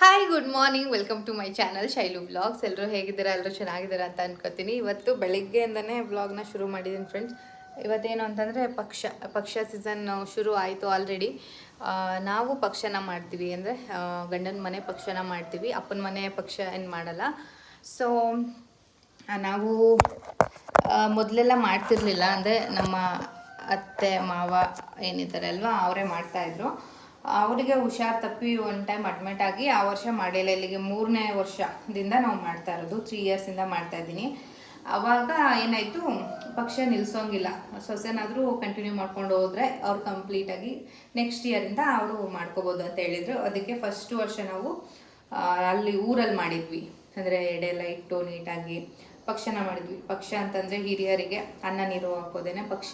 Hi good morning welcome to my channel Shailu blogs. ಎಲ್ಲರೂ ಹೇಗಿದ್ದೀರಾ? ಎಲ್ಲರೂ ಚೆನ್ನಾಗಿದ್ದೀರಾ ಅಂತ ಅನ್ಕೋತೀನಿ. ಇವತ್ತು ಬೆಳಿಗ್ಗೆಯಿಂದನೇ ಬ್ಲಾಗ್ನ ಶುರು ಮಾಡಿದ್ದೀನಿ ಫ್ರೆಂಡ್ಸ್. ಇವತ್ತೇನು ಅಂತಂದರೆ ಪಕ್ಷ ಸೀಸನ್ ಶುರು ಆಯಿತು ಆಲ್ರೆಡಿ. ನಾವು ಪಕ್ಷನ ಮಾಡ್ತೀವಿ, ಅಂದರೆ ಗಂಡನ ಮನೆ ಪಕ್ಷನ ಮಾಡ್ತೀವಿ, ಅಪ್ಪನ ಮನೆ ಪಕ್ಷ ಏನು ಮಾಡಲ್ಲ. ಸೊ ನಾವು ಮೊದಲೆಲ್ಲ ಮಾಡ್ತಿರ್ಲಿಲ್ಲ, ಅಂದರೆ ನಮ್ಮ ಅತ್ತೆ ಮಾವ ಏನಿದ್ದಾರೆ ಅಲ್ವಾ ಅವರೇ ಮಾಡ್ತಾಯಿದ್ರು. ಅವರಿಗೆ ಹುಷಾರು ತಪ್ಪಿ ಒನ್ ಟೈಮ್ ಅಡ್ಮಿಟ್ ಆಗಿ ಆ ವರ್ಷ ಮಾಡಿಲ್ಲ. ಇಲ್ಲಿಗೆ 3ನೇ ವರ್ಷದಿಂದ ನಾವು ಮಾಡ್ತಾ ಇರೋದು, 3 ಇಯರ್ಸಿಂದ ಮಾಡ್ತಾಯಿದ್ದೀನಿ. ಆವಾಗ ಏನಾಯಿತು, ಪಕ್ಷ ನಿಲ್ಲಿಸೋಂಗಿಲ್ಲ, ಸೊಸೆನಾದರೂ ಕಂಟಿನ್ಯೂ ಮಾಡ್ಕೊಂಡು ಹೋದರೆ ಅವ್ರು ಕಂಪ್ಲೀಟಾಗಿ ನೆಕ್ಸ್ಟ್ ಇಯರಿಂದ ಅವರು ಮಾಡ್ಕೋಬೋದು ಅಂತ ಹೇಳಿದರು. ಅದಕ್ಕೆ ಫಸ್ಟ್ ವರ್ಷ ನಾವು ಅಲ್ಲಿ ಊರಲ್ಲಿ ಮಾಡಿದ್ವಿ, ಅಂದರೆ ಎಡೆಲ್ಲ ಇಟ್ಟು ನೀಟಾಗಿ ಪಕ್ಷನ ಮಾಡಿದ್ವಿ. ಪಕ್ಷ ಅಂತಂದರೆ ಹಿರಿಯರಿಗೆ ಅನ್ನ ನೀರು ಹಾಕೋದೇನೆ ಪಕ್ಷ,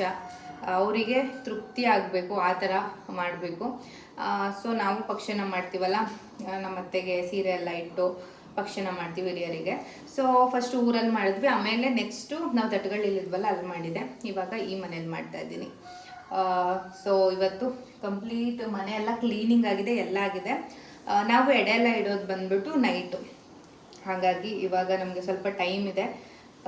ಅವರಿಗೆ ತೃಪ್ತಿ ಆಗಬೇಕು ಆ ಥರ ಮಾಡಬೇಕು. ಸೊ ನಾವು ಪಕ್ಷನ ಮಾಡ್ತೀವಲ್ಲ, ನಮ್ಮ ಅತ್ತೆಗೆ ಸೀರೆ ಎಲ್ಲ ಇಟ್ಟು ಪಕ್ಷನ ಮಾಡ್ತೀವಿ ಹಿರಿಯರಿಗೆ. ಸೊ ಫಸ್ಟ್ ಊರಲ್ಲಿ ಮಾಡಿದ್ವಿ, ಆಮೇಲೆ ನೆಕ್ಸ್ಟು ನಾವು ತಟ್ಟುಗಳಿಲ್ಲಿದ್ವಲ್ಲ ಅಲ್ಲಿ ಮಾಡಿದೆ. ಇವಾಗ ಈ ಮನೇಲಿ ಮಾಡ್ತಾಯಿದ್ದೀನಿ. ಸೊ ಇವತ್ತು ಕಂಪ್ಲೀಟ್ ಮನೆ ಎಲ್ಲ ಕ್ಲೀನಿಂಗ್ ಆಗಿದೆ, ಎಲ್ಲ ಆಗಿದೆ. ನಾವು ಎಡೆ ಎಲ್ಲ ಇಡೋದು ಬಂದ್ಬಿಟ್ಟು ನೈಟು, ಹಾಗಾಗಿ ಇವಾಗ ನಮಗೆ ಸ್ವಲ್ಪ ಟೈಮ್ ಇದೆ.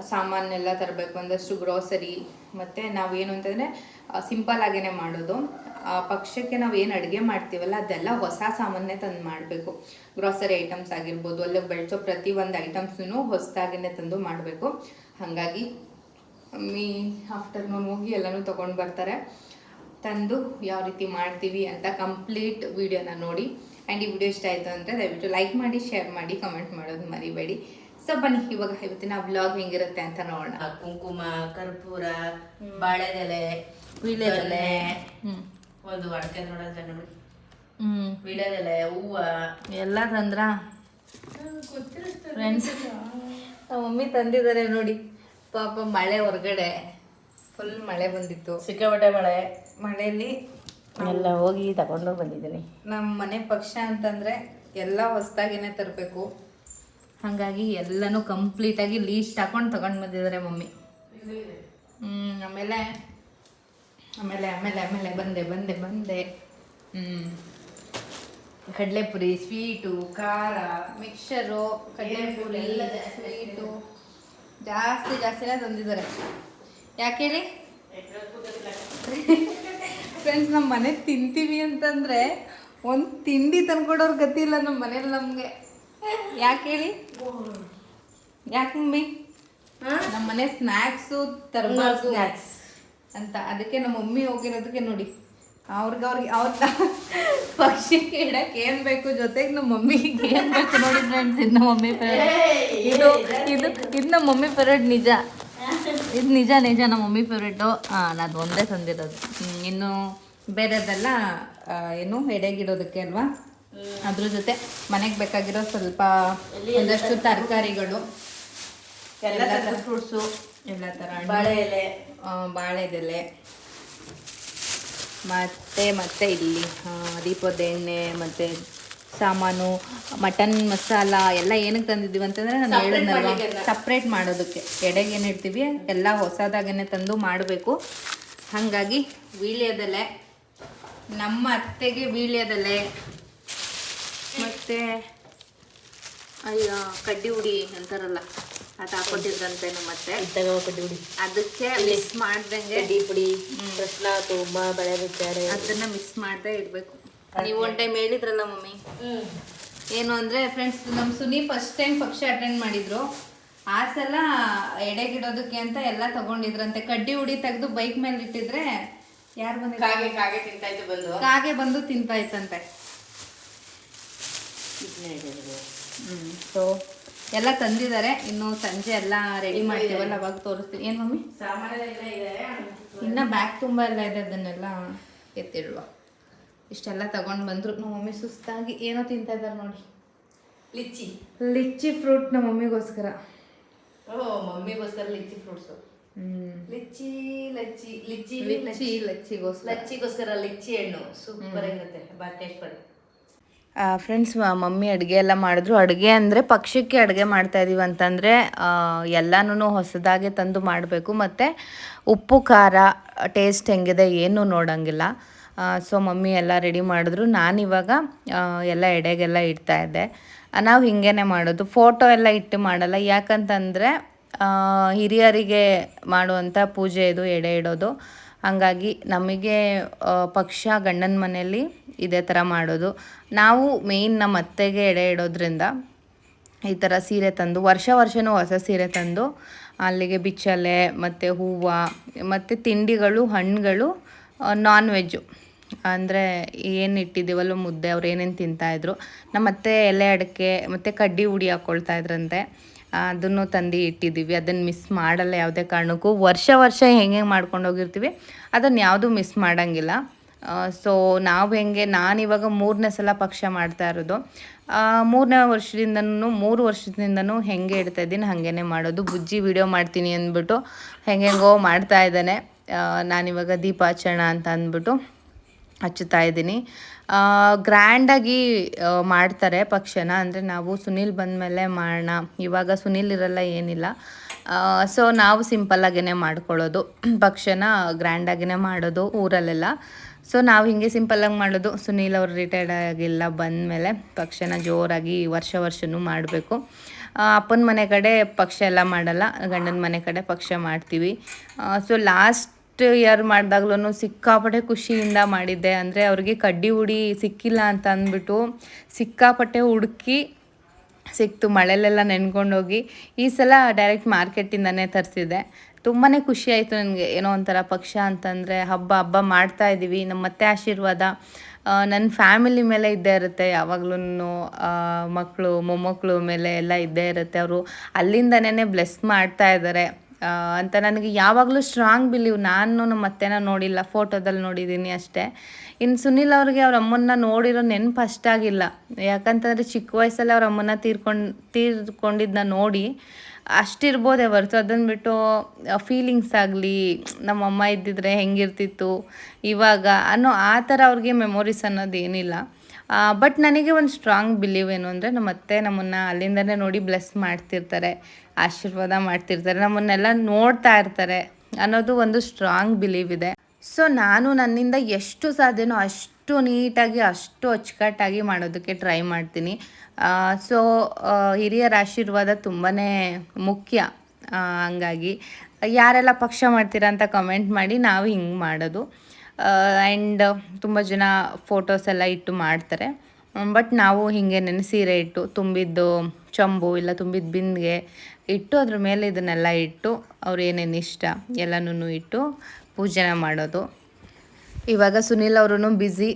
ಸಾಮಾನೆಲ್ಲ ತರಬೇಕು, ಒಂದಷ್ಟು ಗ್ರೋಸರಿ, ಮತ್ತು ನಾವೇನು ಅಂತಂದರೆ ಸಿಂಪಲ್ ಆಗೇ ಮಾಡೋದು. ಪಕ್ಷಕ್ಕೆ ನಾವು ಏನು ಅಡುಗೆ ಮಾಡ್ತೀವಲ್ಲ ಅದೆಲ್ಲ ಹೊಸ ಸಾಮಾನೇ ತಂದು ಮಾಡಬೇಕು. ಗ್ರೋಸರಿ ಐಟಮ್ಸ್ ಆಗಿರ್ಬೋದು, ಅಲ್ಲಿಗೆ ಬೆಳೆಸೋ ಪ್ರತಿ ಒಂದು ಐಟಮ್ಸೂ ಹೊಸದಾಗೇ ತಂದು ಮಾಡಬೇಕು. ಹಾಗಾಗಿ ಆಫ್ಟರ್ನೂನ್ ಹೋಗಿ ಎಲ್ಲನೂ ತೊಗೊಂಡು ಬರ್ತಾರೆ, ತಂದು ಯಾವ ರೀತಿ ಮಾಡ್ತೀವಿ ಅಂತ ಕಂಪ್ಲೀಟ್ ವಿಡಿಯೋನ ನೋಡಿ. ಆ್ಯಂಡ್ ಈ ವಿಡಿಯೋ ಇಷ್ಟ ಆಯಿತು ಅಂದರೆ ದಯವಿಟ್ಟು ಲೈಕ್ ಮಾಡಿ, ಶೇರ್ ಮಾಡಿ, ಕಮೆಂಟ್ ಮಾಡೋದು ಮರಿಬೇಡಿ. ಸೊ ಬನ್ನಿ ಇವಾಗ ಇವತ್ತಿನ ವ್ಲಾಗ್ ಹೆಂಗಿರುತ್ತೆ ಅಂತ ನೋಡೋಣ. ಕುಂಕುಮ, ಕರ್ಪೂರ, ಬಾಳೆದೆಲೆ, ವೀಳ್ಯದೆಲೆ, ಒಂದು ಅಡಕೆ ನೋಡೋದ ನೋಡಿ, ವೀಳ್ಯದೆಲೆ, ಹೂವು ಎಲ್ಲ ತಂದ್ರ ಫ್ರೆಂಡ್ಸ್. ನಮ್ಮ ಮಮ್ಮಿ ತಂದಿದ್ದಾರೆ ನೋಡಿ. ಪಾಪ ಮಳೆ, ಹೊರಗಡೆ ಫುಲ್ ಮಳೆ ಬಂದಿತ್ತು, ಸಿಕ್ಕಾಪಟ್ಟೆ ಮಳೆಯಲ್ಲಿ ಎಲ್ಲ ಹೋಗಿ ತಗೊಂಡು ಬಂದಿದ್ದೀನಿ. ನಮ್ಮ ಮನೆ ಪಕ್ಷ ಅಂತಂದರೆ ಎಲ್ಲ ಹೊಸದಾಗೇನೆ ತರಬೇಕು, ಹಾಗಾಗಿ ಎಲ್ಲನೂ ಕಂಪ್ಲೀಟಾಗಿ ಲೀಸ್ಟ್ ಹಾಕೊಂಡು ತಗೊಂಡು ಬಂದಿದ್ದಾರೆ ಮಮ್ಮಿ. ಆಮೇಲೆ ಆಮೇಲೆ ಆಮೇಲೆ ಆಮೇಲೆ ಬಂದೆ ಬಂದೆ ಬಂದೆ ಕಡಲೆಪುರಿ, ಸ್ವೀಟು, ಖಾರ, ಮಿಕ್ಸರು, ಕಡಲೆಪುರಿ, ಸ್ವೀಟು ಜಾಸ್ತಿನೇ ತಂದಿದ್ದಾರೆ. ಯಾಕೆ ಹೇಳಿ ಫ್ರೆಂಡ್ಸ್, ನಮ್ಮ ಮನೆ ತಿಂತೀವಿ ಅಂತಂದರೆ ಒಂದು ತಿಂಡಿ ತಂದ್ಕೊಡೋರು ಗತಿ ಇಲ್ಲ ನಮ್ಮ ಮನೇಲಿ ನಮಗೆ. ಯಾಕೆ ಹೇಳಿ, ಯಾಕೆ ಮಮ್ಮಿ? ನಮ್ಮ ಮನೆ ಸ್ನ್ಯಾಕ್ಸು ತರಬಾರ್ದು ಅಂತ, ಅದಕ್ಕೆ ನಮ್ಮ ಮಮ್ಮಿ ಹೋಗಿರೋದಕ್ಕೆ ನೋಡಿ, ಅವ್ರ ಪಕ್ಷಕ್ಕೆ ಇಡಕ್ಕೆ ಏನು ಬೇಕು, ಜೊತೆಗೆ ನಮ್ಮ ಮಮ್ಮಿಗೆ ಏನು ಬೇಕು ನೋಡಿ ಫ್ರೆಂಡ್ಸ್. ಇದು ನಮ್ಮ ಮಮ್ಮಿ ಫೇವ್ರೇಟ್, ಇದು ನಮ್ಮ ಮಮ್ಮಿ ಫೇವ್ರೇಟ್. ನಿಜ, ಇದು ನಿಜ ನಮ್ಮ ಮಮ್ಮಿ ಫೇವ್ರೇಟು. ನಾನು ಒಂದೇ ತಂದಿರೋದು, ಇನ್ನು ಬೇರೆದೆಲ್ಲ ಏನು ಎಡೆಗಿಡೋದಕ್ಕೆ ಅಲ್ವಾ, ಅದ್ರ ಜೊತೆ ಮನೆಗೆ ಬೇಕಾಗಿರೋ ಸ್ವಲ್ಪ ಒಂದಷ್ಟು ತರಕಾರಿಗಳು, ಎಲ್ಲ ಥರದ ಫ್ರೂಟ್ಸು, ಎಲ್ಲ ಥರ, ಬಾಳೆದೆಲೆ, ಮತ್ತೆ ಇಲ್ಲಿ ದೀಪದ ಎಣ್ಣೆ, ಮತ್ತು ಸಾಮಾನು, ಮಟನ್ ಮಸಾಲ ಎಲ್ಲ ಏನಕ್ಕೆ ತಂದಿದ್ದೀವಿ ಅಂತಂದರೆ ನಾನು ಹೇಳಿದ್ನಲ್ವ, ಸಪ್ರೇಟ್ ಮಾಡೋದಕ್ಕೆ. ಎಡೆಗೆ ಏನು ಇಡ್ತೀವಿ ಎಲ್ಲ ಹೊಸದಾಗೇ ತಂದು ಮಾಡಬೇಕು. ಹಾಗಾಗಿ ವೀಳ್ಯದೆಲೆ, ನಮ್ಮ ಅತ್ತೆಗೆ ವೀಳ್ಯದೆಲೆ, ಮತ್ತು ಕಡ್ಡಿ ಹುಡಿ ಅಂತಾರಲ್ಲ ಅದು ಹಾಕೊಟ್ಟಿದ್ರಂತೆ ನಮ್ಮ ಅತ್ತೆ. ಕಡ್ಡಿ ಹುಡಿ, ಅದಕ್ಕೆ ಮಿಕ್ಸ್ ಮಾಡ್ದಂಗೆ ಕಡ್ಡಿ ಪುಡಿ, ಕೃಷ್ಣ, ತುಂಬ ಬಳೆ ಬಿಟ್ಟಾರೆ, ಅದನ್ನ ಮಿಕ್ಸ್ ಮಾಡದೆ ಇಡಬೇಕು. ನೀವು ಒನ್ ಟೈಮ್ ಹೇಳಿದ್ರಲ್ಲ ಮಮ್ಮಿ, ಏನು ಅಂದರೆ ಫ್ರೆಂಡ್ಸ್, ನಮ್ಮ ಸುನಿ ಫಸ್ಟ್ ಟೈಮ್ ಪಕ್ಷ ಅಟೆಂಡ್ ಮಾಡಿದ್ರು. ಆ ಸಲ ಎಡೆಗಿಡೋದಕ್ಕೆ ಅಂತ ಎಲ್ಲ ತಗೊಂಡಿದ್ರಂತೆ. ಕಡ್ಡಿ ಹುಡಿ ತೆಗೆದು ಬೈಕ್ ಮೇಲೆ ಇಟ್ಟಿದ್ರೆ ಯಾರು ಬಂದು ಕಾಗೆ ತಿಂತಾಯ್ತು, ಕಾಗೆ ಬಂದು ತಿಂತಾಯ್ತಂತೆ. ಸೊ ಎಲ್ಲ ತಂದಿದ್ದಾರೆ, ಇನ್ನು ಸಂಜೆ ಎಲ್ಲ ರೆಡಿ ಮಾಡ್ತೀವಲ್ಲ ಅವಾಗ ತೋರಿಸ್ತೀವಿ. ಏನು ಮಮ್ಮಿ? ಇನ್ನು ಬ್ಯಾಗ್ ತುಂಬ ಎಲ್ಲ ಇದೆ, ಅದನ್ನೆಲ್ಲ ಎತ್ತಿಡುವ. ಇಷ್ಟೆಲ್ಲ ತಗೊಂಡು ಬಂದರು. ನಮ್ಮ ಮಮ್ಮಿ ಸುಸ್ತಾಗಿ ಏನೋ ತಿಂತಾ ಇದ್ದಾರೆ ನೋಡಿ, ಲಿಚ್ಚಿ ಫ್ರೂಟ್ ನಮ್ಮ ಮಮ್ಮಿಗೋಸ್ಕರ. ಮಮ್ಮಿಗೋಸ್ಕರ ಲಿಚ್ಚಿ ಫ್ರೂಟ್ಸು, ಲಚ್ಚಿಗೋಸ್ಕರ ಲಿಚ್ಚಿ ಹಣ್ಣು ಸೂಪರ್ ಆಗಿರುತ್ತೆ, ಬಾ ಟೇಸ್ಟ್ ಮಾಡಿ. ಫ್ರೆಂಡ್ಸ್, ಮಮ್ಮಿ ಅಡುಗೆ ಎಲ್ಲ ಮಾಡಿದ್ರು. ಅಡುಗೆ ಅಂದರೆ ಪಕ್ಷಕ್ಕೆ ಅಡುಗೆ ಮಾಡ್ತಾಯಿದ್ದೀವಿ ಅಂತಂದರೆ ಎಲ್ಲನೂ ಹೊಸದಾಗೆ ತಂದು ಮಾಡಬೇಕು, ಮತ್ತು ಉಪ್ಪು ಖಾರ ಟೇಸ್ಟ್ ಹೆಂಗಿದೆ ಏನೂ ನೋಡೋಂಗಿಲ್ಲ. ಸೊ ಮಮ್ಮಿ ಎಲ್ಲ ರೆಡಿ ಮಾಡಿದ್ರು. ನಾನಿವಾಗ ಎಲ್ಲ ಎಡೆಗೆಲ್ಲ ಇಡ್ತಾಯಿದ್ದೆ. ನಾವು ಹಿಂಗೇ ಮಾಡೋದು, ಫೋಟೋ ಎಲ್ಲ ಇಟ್ಟು ಮಾಡಲ್ಲ. ಯಾಕಂತಂದರೆ ಹಿರಿಯರಿಗೆ ಮಾಡುವಂಥ ಪೂಜೆ ಇದು ಎಡೆ ಇಡೋದು. ಹಾಗಾಗಿ ನಮಗೆ ಪಕ್ಷ ಗಂಡನ ಮನೆಯಲ್ಲಿ ಇದೇ ಥರ ಮಾಡೋದು. ನಾವು ಮೇಯ್ನ್ ನಮ್ಮ ಅತ್ತೆಗೆ ಎಡೆ ಇಡೋದ್ರಿಂದ ಈ ಥರ ಸೀರೆ ತಂದು ವರ್ಷವೂ ಹೊಸ ಸೀರೆ ತಂದು ಅಲ್ಲಿಗೆ ಬಿಚ್ಚಲೆ ಮತ್ತು ಹೂವು ಮತ್ತು ತಿಂಡಿಗಳು, ಹಣ್ಣುಗಳು, ನಾನ್ ವೆಜ್ಜು ಅಂದರೆ ಏನು ಇಟ್ಟಿದ್ದೀವಲ್ಲ ಮುದ್ದೆ, ಅವ್ರು ಏನೇನು ತಿಂತಾಯಿದ್ರು. ನಮ್ಮ ಅತ್ತೆ ಎಲೆ ಅಡಿಕೆ ಮತ್ತು ಕಡ್ಡಿ ಉಡಿ ಹಾಕ್ಕೊಳ್ತಾ ಇದ್ರಂತೆ, ಅದನ್ನು ತಂದು ಇಟ್ಟಿದ್ದೀವಿ. ಅದನ್ನು ಮಿಸ್ ಮಾಡಲ್ಲ ಯಾವುದೇ ಕಾರಣಕ್ಕೂ. ವರ್ಷ ಹೆಂಗೆ ಮಾಡ್ಕೊಂಡು ಹೋಗಿರ್ತೀವಿ ಅದನ್ನು ಯಾವುದೂ ಮಿಸ್ ಮಾಡೋಂಗಿಲ್ಲ. ಸೊ ನಾವು ನಾನಿವಾಗ 3ನೇ ಸಲ ಪಕ್ಷ ಮಾಡ್ತಾ ಇರೋದು. 3ನೇ ವರ್ಷದಿಂದನೂ 3 ವರ್ಷದಿಂದನೂ ಹೆಂಗೆ ಇಡ್ತಾಯಿದ್ದೀನಿ ಹಾಗೇ ಮಾಡೋದು. ಬುಜ್ಜಿ ವಿಡಿಯೋ ಮಾಡ್ತೀನಿ ಅಂದ್ಬಿಟ್ಟು ಹೆಂಗೆಂಗೋ ಮಾಡ್ತಾ ಇದ್ದಾನೆ. ನಾನಿವಾಗ ದೀಪಾಚರಣ ಅಂತ ಅಂದ್ಬಿಟ್ಟು ಹಚ್ಚುತ್ತಾ ಇದ್ದೀನಿ. ಗ್ರ್ಯಾಂಡಾಗಿ ಮಾಡ್ತಾರೆ ಪಕ್ಷನ, ಅಂದರೆ ನಾವು ಸುನೀಲ್ ಬಂದಮೇಲೆ ಮಾಡೋಣ, ಇವಾಗ ಸುನೀಲ್ ಇರಲ್ಲ ಏನಿಲ್ಲ. ಸೊ ನಾವು ಸಿಂಪಲ್ಲಾಗೇ ಮಾಡ್ಕೊಳ್ಳೋದು, ಪಕ್ಷನ ಗ್ರ್ಯಾಂಡಾಗಿಯೇ ಮಾಡೋದು ಊರಲ್ಲೆಲ್ಲ. ಸೊ ನಾವು ಹಿಂಗೆ ಸಿಂಪಲ್ಲಾಗಿ ಮಾಡೋದು. ಸುನೀಲ್ ಅವರು ರಿಟೈರ್ಡ್ ಆಗಿಲ್ಲ ಬಂದಮೇಲೆ ಪಕ್ಷನ ಜೋರಾಗಿ ವರ್ಷವೂ ಮಾಡಬೇಕು. ಅಪ್ಪನ ಮನೆ ಕಡೆ ಪಕ್ಷ ಎಲ್ಲ ಮಾಡಲ್ಲ, ಗಂಡನ ಮನೆ ಕಡೆ ಪಕ್ಷ ಮಾಡ್ತೀವಿ. ಸೊ ಲಾಸ್ಟ್ ಇಯರ್ ಮಾಡಿದಾಗ್ಲೂ ಸಿಕ್ಕಾಪಟ್ಟೆ ಖುಷಿಯಿಂದ ಮಾಡಿದ್ದೆ. ಅಂದರೆ ಅವ್ರಿಗೆ ಕಡ್ಡಿ ಉಡಿ ಸಿಕ್ಕಿಲ್ಲ ಅಂತ ಅಂದ್ಬಿಟ್ಟು ಸಿಕ್ಕಾಪಟ್ಟೆ ಹುಡುಕಿ ಸಿಕ್ತು, ಮಳೆಲೆಲ್ಲ ನೆನ್ಕೊಂಡೋಗಿ. ಈ ಸಲ ಡೈರೆಕ್ಟ್ ಮಾರ್ಕೆಟಿಂದನೇ ತರಿಸಿದ್ದೆ. ತುಂಬಾ ಖುಷಿ ಆಯಿತು ನನಗೆ. ಏನೋ ಒಂಥರ ಪಕ್ಷ ಅಂತಂದರೆ ಹಬ್ಬ ಮಾಡ್ತಾಯಿದ್ದೀವಿ. ನಮ್ಮ ಅತ್ತೆ ಆಶೀರ್ವಾದ ನನ್ನ ಫ್ಯಾಮಿಲಿ ಮೇಲೆ ಇದ್ದೇ ಇರುತ್ತೆ ಯಾವಾಗ್ಲೂ. ಮಕ್ಕಳು ಮೊಮ್ಮಕ್ಕಳು ಮೇಲೆ ಎಲ್ಲ ಇದ್ದೇ ಇರುತ್ತೆ. ಅವರು ಅಲ್ಲಿಂದನೇ ಬ್ಲೆಸ್ ಮಾಡ್ತಾ ಇದ್ದಾರೆ ಅಂತ ನನಗೆ ಯಾವಾಗಲೂ ಸ್ಟ್ರಾಂಗ್ ಬಿಲೀವ್. ನಾನು ನಮ್ಮ ಅತ್ತೆನ ನೋಡಿಲ್ಲ, ಫೋಟೋದಲ್ಲಿ ನೋಡಿದ್ದೀನಿ ಅಷ್ಟೇ. ಇನ್ನು ಸುನೀಲ್ ಅವ್ರಿಗೆ ಅವ್ರ ಅಮ್ಮನ್ನ ನೋಡಿರೋ ನೆನಪು ಅಷ್ಟಾಗಿಲ್ಲ. ಯಾಕಂತಂದರೆ ಚಿಕ್ಕ ವಯಸ್ಸಲ್ಲಿ ಅವ್ರ ಅಮ್ಮನ ತೀರ್ಕೊಂಡಿದ್ದನ್ನ ನೋಡಿ ಅಷ್ಟಿರ್ಬೋದೇ ಹೊರತು ಅದನ್ನು ಬಿಟ್ಟು ಫೀಲಿಂಗ್ಸ್ ಆಗಲಿ ನಮ್ಮಮ್ಮ ಇದ್ದಿದ್ರೆ ಹೆಂಗಿರ್ತಿತ್ತು ಇವಾಗ ಅನ್ನೋ ಆ ಥರ ಅವ್ರಿಗೆ ಮೆಮೊರೀಸ್ ಅನ್ನೋದು ಏನಿಲ್ಲ. ಬಟ್ ನನಗೆ ಒಂದು ಸ್ಟ್ರಾಂಗ್ ಬಿಲೀವ್ ಏನು ಅಂದರೆ ನಮ್ಮ ಅತ್ತೆ ನಮ್ಮನ್ನು ಅಲ್ಲಿಂದನೇ ನೋಡಿ ಬ್ಲೆಸ್ ಮಾಡ್ತಿರ್ತಾರೆ, ಆಶೀರ್ವಾದ ಮಾಡ್ತಿರ್ತಾರೆ, ನಮ್ಮನ್ನೆಲ್ಲ ನೋಡ್ತಾ ಇರ್ತಾರೆ ಅನ್ನೋದು ಒಂದು ಸ್ಟ್ರಾಂಗ್ ಬಿಲೀವ್ ಇದೆ. ಸೊ ನಾನು ನನ್ನಿಂದ ಎಷ್ಟು ಸಾಧ್ಯನೋ ಅಷ್ಟು ನೀಟಾಗಿ, ಅಷ್ಟು ಅಚ್ಚುಕಟ್ಟಾಗಿ ಮಾಡೋದಕ್ಕೆ ಟ್ರೈ ಮಾಡ್ತೀನಿ. ಸೊ ಹಿರಿಯರ ಆಶೀರ್ವಾದ ತುಂಬಾ ಮುಖ್ಯ. ಹಂಗಾಗಿ ಯಾರೆಲ್ಲ ಪಕ್ಷ ಮಾಡ್ತೀರಾ ಅಂತ ಕಮೆಂಟ್ ಮಾಡಿ. ನಾವು ಹಿಂಗೆ ಮಾಡೋದು. ಆ್ಯಂಡ್ ತುಂಬ ಜನ ಫೋಟೋಸ್ ಎಲ್ಲ ಇಟ್ಟು ಮಾಡ್ತಾರೆ. ಬಟ್ ನಾವು ಹಿಂಗೆ ಸೀರೆ ಇಟ್ಟು ತುಂಬಿದ್ದು ಚಂಬು ಇಲ್ಲ ತುಂಬಿದ್ದು ಬಿಂದಿಗೆ ಇಟ್ಟು ಅದ್ರ ಮೇಲೆ ಇದನ್ನೆಲ್ಲ ಇಟ್ಟು ಅವ್ರು ಏನೇನು ಇಷ್ಟ ಎಲ್ಲನೂ ಇಟ್ಟು ಪೂಜೆನ ಮಾಡೋದು. ಇವಾಗ ಸುನೀಲ್ ಅವರು ಬ್ಯುಸಿ,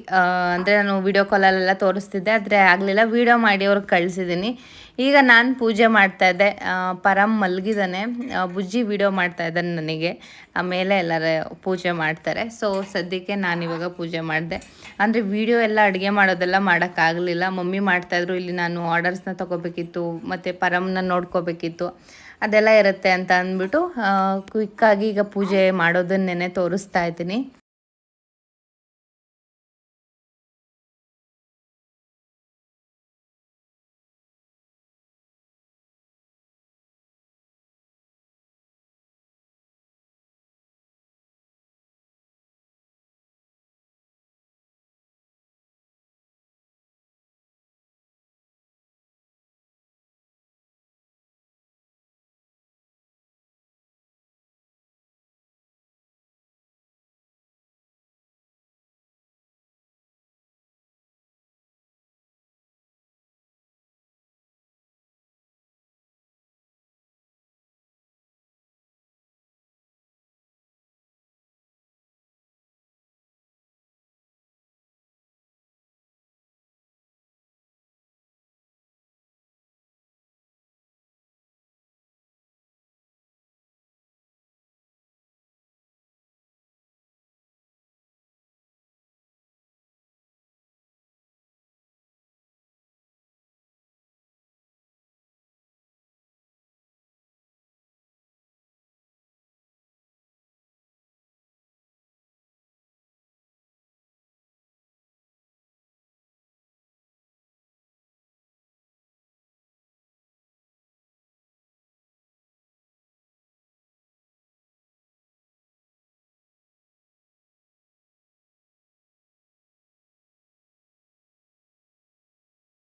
ಅಂದರೆ ನಾನು ವೀಡಿಯೋ ಕಾಲಲ್ಲೆಲ್ಲ ತೋರಿಸ್ತಿದ್ದೆ, ಆದರೆ ಆಗಲಿಲ್ಲ. ವೀಡಿಯೋ ಮಾಡಿ ಅವ್ರಿಗೆ ಕಳಿಸಿದ್ದೀನಿ. ಈಗ ನಾನು ಪೂಜೆ ಮಾಡ್ತಾಯಿದ್ದೆ. ಪರಮ್ ಮಲಗಿದ್ದಾನೆ, ಬುಜ್ಜಿ ವೀಡಿಯೋ ಮಾಡ್ತಾಯಿದ್ದಾನೆ ನನಗೆ. ಆಮೇಲೆ ಎಲ್ಲರ ಪೂಜೆ ಮಾಡ್ತಾರೆ. ಸೊ ಸದ್ಯಕ್ಕೆ ನಾನಿವಾಗ ಪೂಜೆ ಮಾಡಿದೆ. ಅಂದರೆ ವೀಡಿಯೋ ಎಲ್ಲ ಅಡುಗೆ ಮಾಡೋದೆಲ್ಲ ಮಾಡೋಕ್ಕಾಗಲಿಲ್ಲ. ಮಮ್ಮಿ ಮಾಡ್ತಾಯಿದ್ರು, ಇಲ್ಲಿ ನಾನು ಆರ್ಡರ್ಸ್ನ ತೊಗೋಬೇಕಿತ್ತು ಮತ್ತು ಪರಮ್ನ ನೋಡ್ಕೋಬೇಕಿತ್ತು, ಅದೆಲ್ಲ ಇರುತ್ತೆ ಅಂತ ಅಂದ್ಬಿಟ್ಟು ಕ್ವಿಕ್ಕಾಗಿ ಈಗ ಪೂಜೆ ಮಾಡೋದನ್ನೇ ತೋರಿಸ್ತಾ ಇದ್ದೀನಿ.